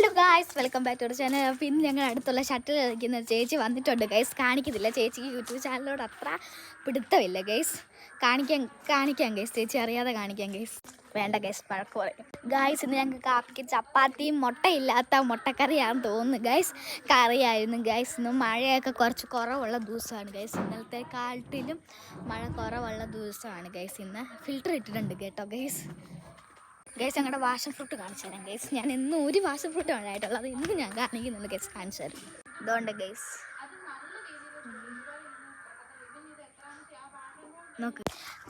Hello guys, welcome back to channel. പിന്നെ ഞങ്ങൾ അടുത്തുള്ള ഷട്ടിൽ കളിക്കുന്ന ചേച്ചി വന്നിട്ടുണ്ട് ഗൈസ്. കാണിക്കുന്നില്ല, ചേച്ചിക്ക് യൂട്യൂബ് ചാനലിനോട് അത്ര പിടുത്തമില്ല ഗൈസ്. കാണിക്കാം ഗൈസ്, ചേച്ചി അറിയാതെ കാണിക്കാം ഗൈസ്. വേണ്ട ഗൈസ്, പഴക്കം പറയും ഗായ്സ്. ഇന്ന് ഞങ്ങൾക്ക് കാപ്പിക്ക് ചപ്പാത്തിയും മുട്ടയില്ലാത്ത മുട്ടക്കറിയാണെന്ന് തോന്നുന്നു ഗൈസ്. കറിയായിരുന്നു ഗൈസ്. ഇന്ന് മഴയൊക്കെ കുറച്ച് കുറവുള്ള ദിവസമാണ് ഗൈസ്. ഇന്നലത്തെ കാലത്തിലും മഴ കുറവുള്ള ദിവസമാണ് ഗൈസ്. ഇന്ന് ഫിൽറ്റർ ഇട്ടിട്ടുണ്ട് കേട്ടോ ഗൈസ്. ഗൈസ്, ഞങ്ങളുടെ വാഷൻ ഫ്രൂട്ട് കാണിച്ചു തരാം ഗൈസ്. ഞാൻ ഇന്ന് ഒരു വാഷൻ ഫ്രൂട്ട് ഉണ്ടായിട്ടുള്ളത്, ഇന്ന് ഞാൻ കാണിക്കുന്നുണ്ട് ഗൈസ്. കാണിച്ചു തരാം. ഇതുകൊണ്ട് ഗൈസ് നോക്ക്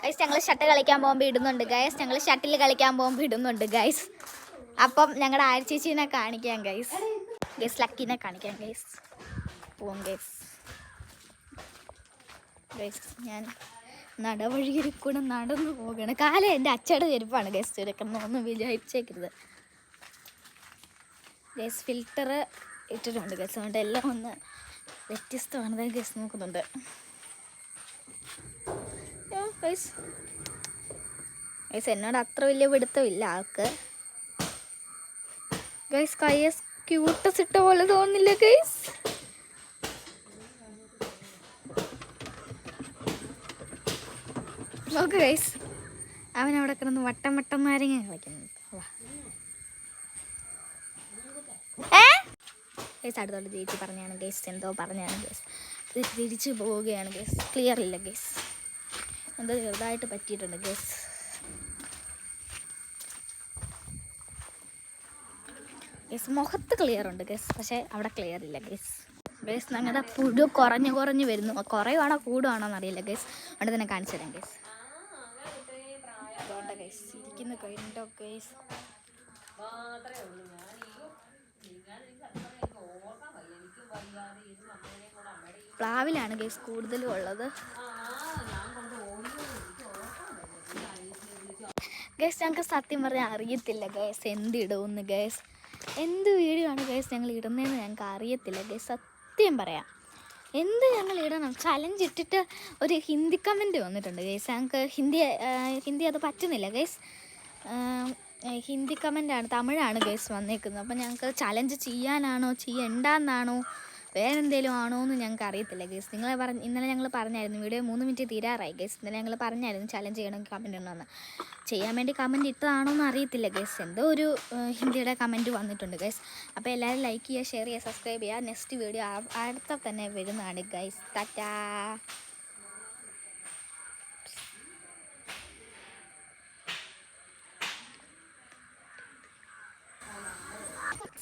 ഗൈസ്. ഞങ്ങൾ ഷട്ടിൽ കളിക്കാൻ പോകുമ്പോൾ ഇടുന്നുണ്ട് ഗൈസ്. അപ്പം ഞങ്ങളുടെ ആഴ്ചേച്ചീനെ കാണിക്കാം ഗൈസ്. ലക്കീനെ കാണിക്കാം ഗൈസ്. പോവും ഗൈസ്. ഞാൻ നടവഴിയിൽ കൂടെ നടന്നു പോകണം. കാലം എൻ്റെ അച്ചയുടെ ചെരുപ്പാണ് ഗൈസ്. ചുരുക്കുന്നൊന്നും വിചാരിച്ചേക്കരുത് ഗൈസ്. ഫിൽറ്റർ ഇട്ടിട്ടുണ്ട് ഗൈസ്. അതുകൊണ്ട് എല്ലാം ഒന്ന് വ്യത്യസ്തമാണത് ഗൈസ്. നോക്കുന്നുണ്ട് ഗൈസ്. എന്നോട് അത്ര വലിയ പിടുത്തമില്ല ആൾക്ക് ഗൈസ്. കയ്യസ് ക്യൂട്ടസ് ഇട്ട പോലെ തോന്നില്ല ഗൈസ്. നോക്ക് ഗൈസ്, അവനവിടെ കിടന്ന് വട്ടം നാരങ്ങ കളിക്കുന്നു. ഗൈസ്, അടുത്തോട്ട് ചേച്ചി പറഞ്ഞാണ് ഗൈസ്. എന്തോ പറഞ്ഞാണ് ഗൈസ്. തിരിച്ചു പോവുകയാണ് ഗൈസ്. ക്ലിയർ ഇല്ല ഗൈസ്. എന്തോ ചെറുതായിട്ട് പറ്റിയിട്ടുണ്ട് ഗൈസ്. മുഖത്ത് ക്ലിയർ ഉണ്ട് ഗൈസ്, പക്ഷേ അവിടെ ക്ലിയർ ഇല്ല ഗൈസ്. ഞങ്ങളുടെ പുഴു കുറഞ്ഞു വരുന്നു. കുറയുവാണോ കൂടുവാണോ എന്നറിയില്ല ഗൈസ്. അവിടെ തന്നെ കാണിച്ചു തരാം ഗൈസ്. ഇരിക്കുന്ന കഴിഞ്ഞോ ഗൈസ്. പ്ലാവിലാണ് ഗൈസ് കൂടുതലും ഉള്ളത് ഗൈസ്. ഞങ്ങൾക്ക് സത്യം പറഞ്ഞാൽ അറിയത്തില്ല ഗൈസ് എന്തിടുമെന്ന് ഗൈസ്. എന്ത് വീഡിയോ ആണ് ഗൈസ് ഞങ്ങൾ ഇടുന്നതെന്ന് ഞങ്ങൾക്ക് അറിയത്തില്ല ഗൈസ്. സത്യം പറയാം, എന്ത് ഞങ്ങൾ ഇടണം. ചലഞ്ച് ഇട്ടിട്ട് ഒരു ഹിന്ദി കമൻറ്റ് വന്നിട്ടുണ്ട് ഗൈസ്. ഞങ്ങൾക്ക് ഹിന്ദി അത് പറ്റുന്നില്ല ഗൈസ്. ഹിന്ദി കമൻറ്റാണ്, തമിഴാണ് ഗൈസ് വന്നേക്കുന്നത്. അപ്പം ഞങ്ങൾക്ക് ചലഞ്ച് ചെയ്യാനാണോ ചെയ്യണ്ടെന്നാണോ വേറെ എന്തെങ്കിലും ആണോ എന്ന് ഞങ്ങൾക്ക് അറിയത്തില്ല ഗൈസ്. ഇന്നലെ ഞങ്ങൾ പറഞ്ഞായിരുന്നു, വീഡിയോ 3 മിനിറ്റ് തീരാറായി ഗൈസ്. ഇന്നലെ ഞങ്ങൾ പറഞ്ഞായിരുന്നു ചലഞ്ച് ചെയ്യണമെങ്കിൽ കമൻറ്റ് ഉണ്ടോയെന്ന്. ചെയ്യാൻ വേണ്ടി കമൻറ്റ് ഇട്ടതാണോ എന്ന് അറിയത്തില്ല ഗൈസ്. എന്തോ ഒരു ഹിന്ദിയുടെ കമൻറ്റ് വന്നിട്ടുണ്ട് ഗൈസ്. അപ്പോൾ എല്ലാവരും ലൈക്ക് ചെയ്യുക, ഷെയർ ചെയ്യുക, സബ്സ്ക്രൈബ് ചെയ്യുക. നെക്സ്റ്റ് വീഡിയോ അടുത്ത തന്നെ വരുന്നതാണ് ഗൈസ്. ടാറ്റാ.